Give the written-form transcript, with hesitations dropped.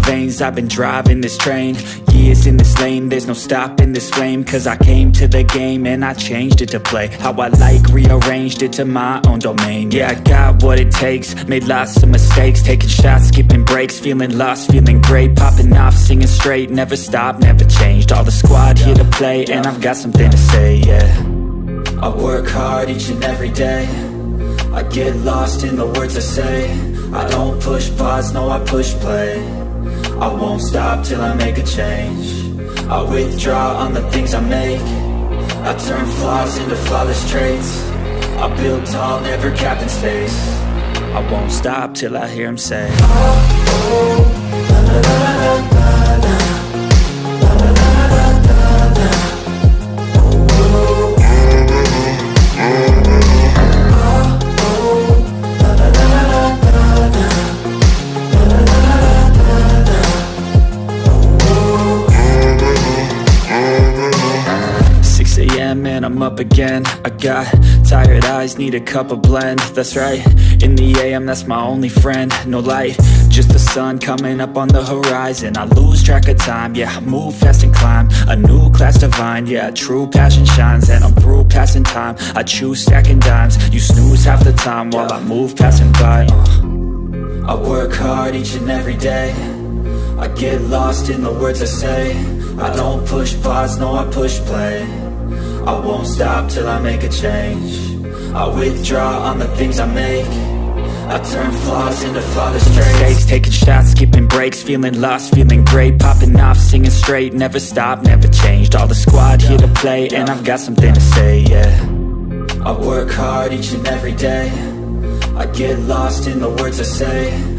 veins, I've been driving this train. Years in this lane, there's no stopping this flame. Cause I came to the game and I changed it to play how I like, rearranged it to my own domain. Yeah, I got what it takes, made lots of mistakes, taking shots, skipping breaks, feeling lost, feeling great, popping off, singing straight, never stopped, never changed. All the squad here to play, and I've got something to say, yeah. I work hard each and every day, I get lost in the words I say. I don't push pause, no I push play. I won't stop till I make a change. I withdraw on the things I make. I turn flaws into flawless traits. I build tall, never capped in space. I won't stop till I hear him say, oh, oh, la, la, la, la, la, la. And I'm up again. I got tired eyes, need a cup of blend. That's right, in the AM, that's my only friend. No light, just the sun coming up on the horizon. I lose track of time, yeah, I move fast and climb a new class divine, yeah, true passion shines. And I'm through passing time, I choose stacking dimes. You snooze half the time while I move passing by. I work hard each and every day, I get lost in the words I say. I don't push pause, no I push play. I won't stop till I make a change. I withdraw on the things I make. I turn flaws into flawless traits. Taking shots, skipping breaks, feeling lost, feeling great, popping off, singing straight, never stopped, never changed. All the squad here to play, and I've got something to say, yeah. I work hard each and every day, I get lost in the words I say.